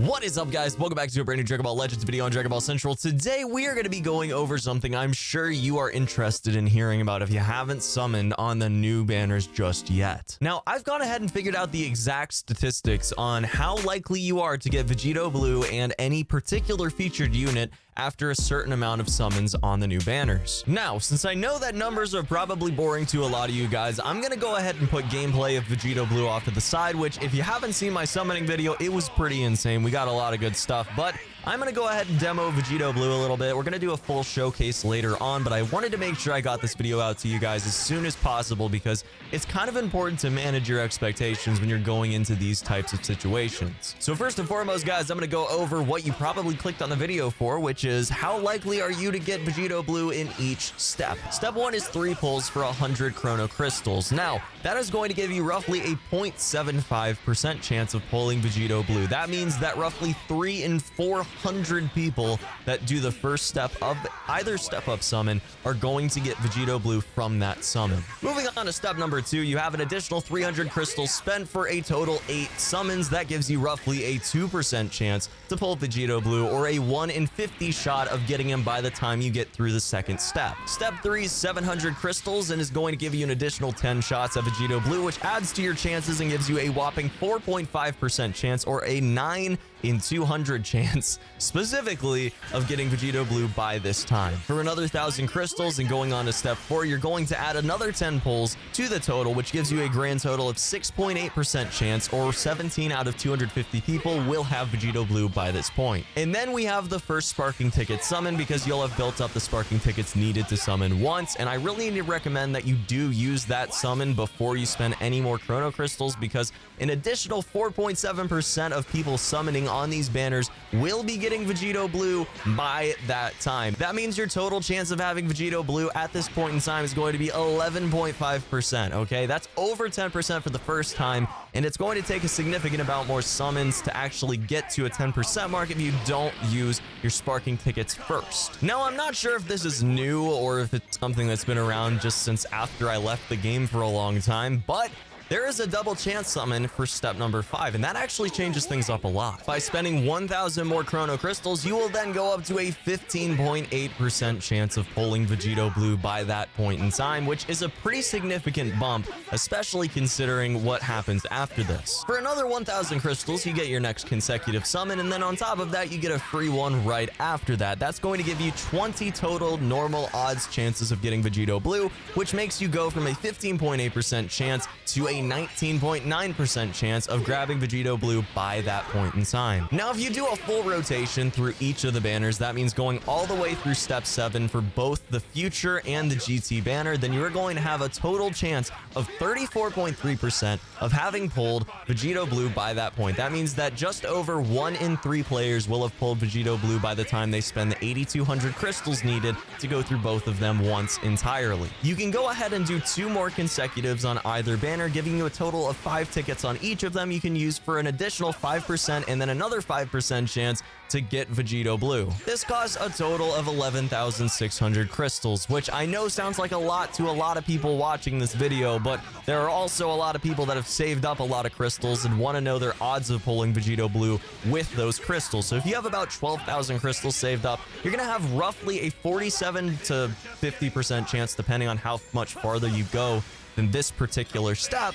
What is up, guys? Welcome back to a brand new Dragon Ball Legends video on Dragon Ball Central. Today, we are going to be going over something I'm sure you are interested in hearing about if you haven't summoned on the new banners just yet. Now, I've gone ahead and figured out the exact statistics on how likely you are to get Vegito Blue and any particular featured unit after a certain amount of summons on the new banners. Now, since I know that numbers are probably boring to a lot of you guys, I'm going to go ahead and put gameplay of Vegito Blue off to the side, which if you haven't seen my summoning video, it was pretty insane. We got a lot of good stuff, but I'm going to go ahead and demo Vegito Blue a little bit. We're going to do a full showcase later on, but I wanted to make sure I got this video out to you guys as soon as possible because it's kind of important to manage your expectations when you're going into these types of situations. So first and foremost, guys, I'm going to go over what you probably clicked on the video for, which is how likely are you to get Vegito Blue in each step. Step 1 is 3 pulls for 100 Chrono Crystals. Now, that is going to give you roughly a 0.75% chance of pulling Vegito Blue. That means that roughly 3 in 400 people that do the first step of either step-up summon are going to get Vegito Blue from that summon. Moving on to step number 2, you have an additional 300 crystals spent for a total 8 summons. That gives you roughly a 2% chance to pull Vegito Blue, or a 1 in 50 shot of getting him by the time you get through the second step. Step 3 is 700 crystals and is going to give you an additional 10 shots of Vegito Blue, which adds to your chances and gives you a whopping 4.5% chance, or a 9 in 200 chance specifically of getting Vegito Blue by this time. For another 1,000 crystals and going on to step 4, you're going to add another 10 pulls to the total, which gives you a grand total of 6.8% chance, or 17 out of 250 people will have Vegito Blue by this point. And then we have the first sparking ticket summon, because you'll have built up the sparking tickets needed to summon once, and I really need to recommend that you do use that summon before you spend any more Chrono Crystals, because an additional 4.7% of people summoning on these banners will be getting Vegito Blue by that time. That means your total chance of having Vegito Blue at this point in time is going to be 11.5%, okay? That's over 10% for the first time, and it's going to take a significant amount more summons to actually get to a 10% mark if you don't use your sparking tickets first. Now, I'm not sure if this is new or if it's something that's been around just since after I left the game for a long time, but there is a double chance summon for step number 5, and that actually changes things up a lot. By spending 1,000 more Chrono Crystals, you will then go up to a 15.8% chance of pulling Vegito Blue by that point in time, which is a pretty significant bump, especially considering what happens after this. For another 1,000 crystals, you get your next consecutive summon, and then on top of that, you get a free one right after that. That's going to give you 20 total normal odds chances of getting Vegito Blue, which makes you go from a 15.8% chance to a 19.9% chance of grabbing Vegito Blue by that point in time. Now, if you do a full rotation through each of the banners, that means going all the way through step 7 for both the future and the GT banner, then you're going to have a total chance of 34.3% of having pulled Vegito Blue by that point. That means that just over 1 in 3 players will have pulled Vegito Blue by the time they spend the 8,200 crystals needed to go through both of them once entirely. You can go ahead and do 2 more consecutives on either banner, giving you a total of 5 tickets on each of them you can use for an additional 5% and then another 5% chance to get Vegito Blue. This costs a total of 11,600 crystals, which I know sounds like a lot to a lot of people watching this video, but there are also a lot of people that have saved up a lot of crystals and want to know their odds of pulling Vegito Blue with those crystals. So if you have about 12,000 crystals saved up, you're going to have roughly a 47 to 50% chance, depending on how much farther you go than this particular step,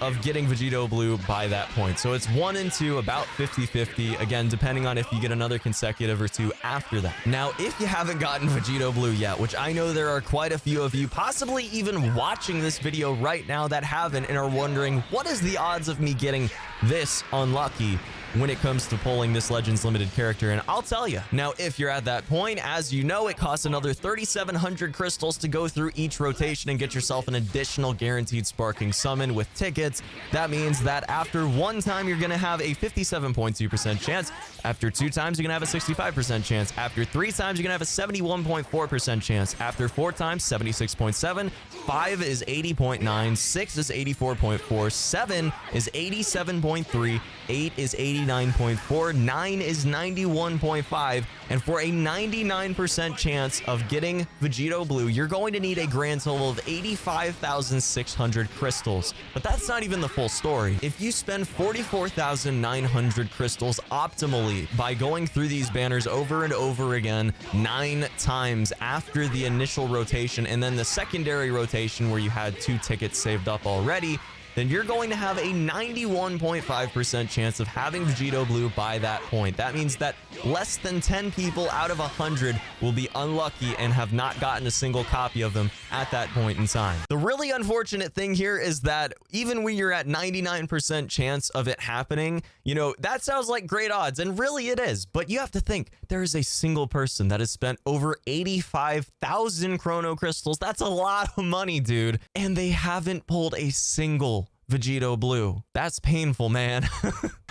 of getting Vegito Blue by that point. So it's 1 in 2, about 50-50, again, depending on if you get another consecutive or 2 after that. Now, if you haven't gotten Vegito Blue yet, which I know there are quite a few of you, possibly even watching this video right now, that haven't and are wondering, what is the odds of me getting this unlucky when it comes to pulling this Legends Limited character? And I'll tell you. Now, if you're at that point, as you know, it costs another 3,700 crystals to go through each rotation and get yourself an additional guaranteed sparking summon with tickets. That means that after 1 time, you're going to have a 57.2% chance. After 2 times, you're going to have a 65% chance. After 3 times, you're going to have a 71.4% chance. After 4 times, 76.7. 5 is 80.9. 6 is 84.4. 7 is 87.3. 8 is 80. 99.4, 9 is 91.5, and for a 99% chance of getting Vegito Blue, you're going to need a grand total of 85,600 crystals. But that's not even the full story. If you spend 44,900 crystals optimally by going through these banners over and over again 9 times after the initial rotation and then the secondary rotation where you had 2 tickets saved up already, then you're going to have a 91.5% chance of having Vegito Blue by that point. That means that less than 10 people out of 100 will be unlucky and have not gotten a single copy of them at that point in time. The really unfortunate thing here is that even when you're at 99% chance of it happening, you know, that sounds like great odds, and really it is. But you have to think, there is a single person that has spent over 85,000 chrono crystals. That's a lot of money, dude. And they haven't pulled a single Vegito Blue. That's painful, man.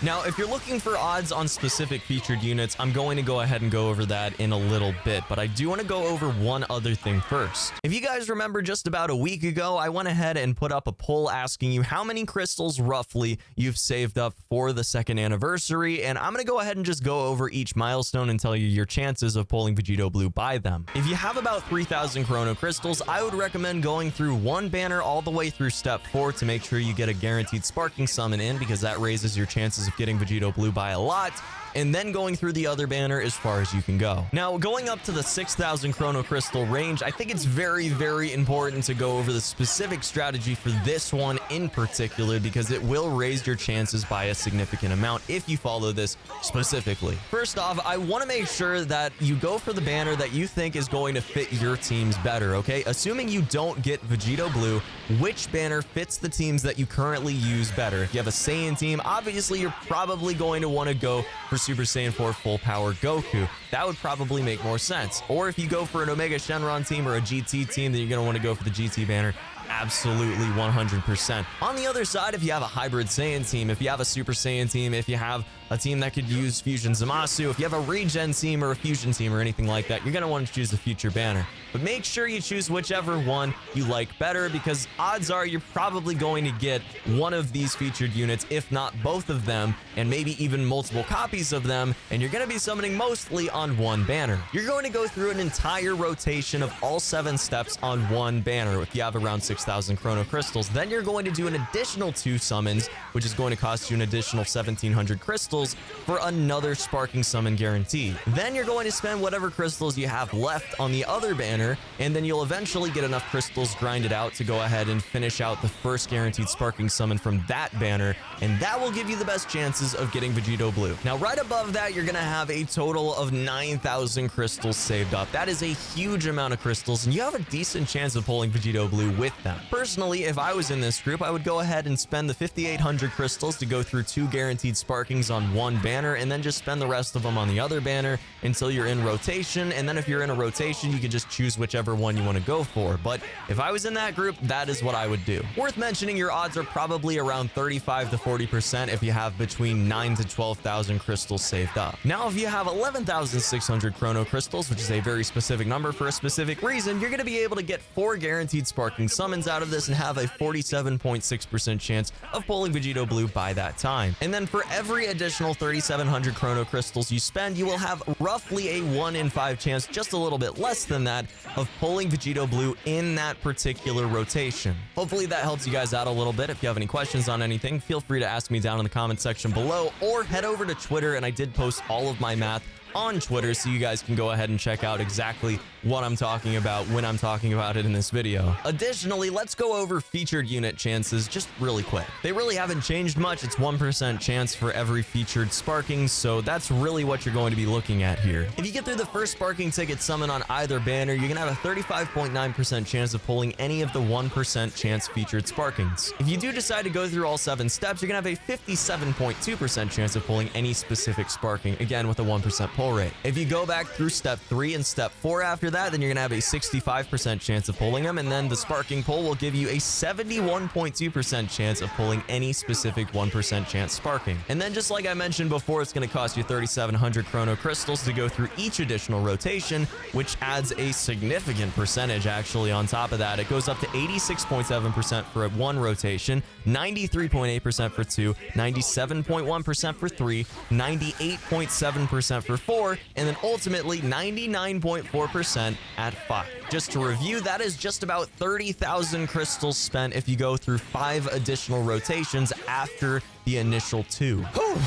Now, if you're looking for odds on specific featured units, I'm going to go ahead and go over that in a little bit, but I do want to go over one other thing first. If you guys remember, just about a week ago, I went ahead and put up a poll asking you how many crystals roughly you've saved up for the 2nd anniversary, and I'm going to go ahead and just go over each milestone and tell you your chances of pulling Vegito Blue by them. If you have about 3,000 chrono crystals, I would recommend going through one banner all the way through step 4 to make sure you get a guaranteed sparking summon in, because that raises your chances of getting Vegito Blue by a lot, and then going through the other banner as far as you can go. Now, going up to the 6,000 chrono crystal range, I think it's very, very important to go over the specific strategy for this one in particular, because it will raise your chances by a significant amount if you follow this specifically. First off, I want to make sure that you go for the banner that you think is going to fit your teams better, okay? Assuming you don't get Vegito Blue, which banner fits the teams that you currently use better? If you have a Saiyan team, obviously you're probably going to want to go for Super Saiyan 4 Full Power Goku. That would probably make more sense. Or if you go for an Omega Shenron team or a GT team, then you're going to want to go for the GT banner. Absolutely 100%. On the other side, if you have a hybrid Saiyan team, if you have a Super Saiyan team, if you have a team that could use Fusion Zamasu, if you have a Regen team or a Fusion team or anything like that, you're going to want to choose the future banner. But make sure you choose whichever one you like better, because odds are you're probably going to get one of these featured units, if not both of them, and maybe even multiple copies of them, and you're going to be summoning mostly on one banner. You're going to go through an entire rotation of all 7 steps on one banner if you have around 6,000 chrono crystals. Then you're going to do an additional 2 summons, which is going to cost you an additional 1,700 crystals for another sparking summon guarantee. Then you're going to spend whatever crystals you have left on the other banner, and then you'll eventually get enough crystals grinded out to go ahead and finish out the first guaranteed sparking summon from that banner, and that will give you the best chances of getting Vegito Blue. Now, right above that, you're going to have a total of 9,000 crystals saved up. That is a huge amount of crystals, and you have a decent chance of pulling Vegito Blue with them. Personally, if I was in this group, I would go ahead and spend the 5,800 crystals to go through 2 guaranteed sparkings on one banner, and then just spend the rest of them on the other banner until you're in rotation, and then if you're in a rotation, you can just choose whichever one you want to go for. But if I was in that group, that is what I would do. Worth mentioning, your odds are probably around 35 to 40% if you have between 9 to 12,000 crystals saved up. Now, if you have 11,600 chrono crystals, which is a very specific number for a specific reason, you're going to be able to get 4 guaranteed sparking summons out of this and have a 47.6% chance of pulling Vegito Blue by that time. And then for every additional 3,700 chrono crystals you spend, you will have roughly a 1 in 5 chance, just a little bit less than that, of pulling Vegito Blue in that particular rotation. Hopefully that helps you guys out a little bit. If you have any questions on anything, feel free to ask me down in the comment section below, or head over to Twitter, and I did post all of my math on Twitter, so you guys can go ahead and check out exactly what I'm talking about when I'm talking about it in this video. Additionally, let's go over featured unit chances just really quick. They really haven't changed much. It's 1% chance for every featured sparking, so that's really what you're going to be looking at here. If you get through the first sparking ticket summon on either banner, you're gonna have a 35.9% chance of pulling any of the 1% chance featured sparkings. If you do decide to go through all 7 steps, you're gonna have a 57.2% chance of pulling any specific sparking, again with a 1% pull pull rate. If you go back through step 3 and step 4 after that, then you're gonna have a 65% chance of pulling them, and then the sparking pull will give you a 71.2% chance of pulling any specific 1% chance sparking. And then just like I mentioned before, it's gonna cost you 3,700 chrono crystals to go through each additional rotation, which adds a significant percentage actually on top of that. It goes up to 86.7% for 1 rotation, 93.8% for 2, 97.1% for 3, 98.7% for 4, and then ultimately 99.4% at 5. Just to review, that is just about 30,000 crystals spent if you go through 5 additional rotations after the initial 2. Whew.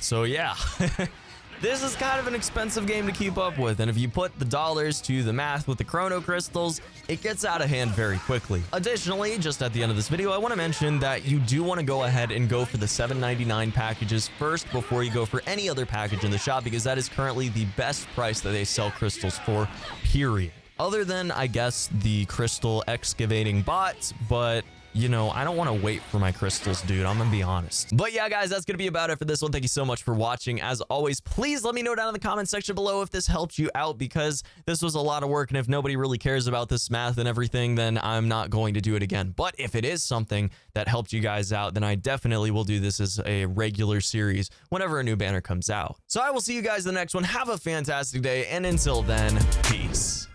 So yeah. This is kind of an expensive game to keep up with, and if you put the dollars to the math with the chrono crystals, it gets out of hand very quickly. Additionally, just at the end of this video, I want to mention that you do want to go ahead and go for the $7.99 packages first before you go for any other package in the shop, because that is currently the best price that they sell crystals for, period. Other than, I guess, the crystal excavating bot, but you know, I don't want to wait for my crystals, dude. I'm gonna be honest. But yeah, guys, that's gonna be about it for this one. Thank you so much for watching. As always, please let me know down in the comment section below if this helped you out, because this was a lot of work, and if nobody really cares about this math and everything, then I'm not going to do it again. But if it is something that helped you guys out, then I definitely will do this as a regular series whenever a new banner comes out. So I will see you guys in the next one. Have a fantastic day, and until then, peace.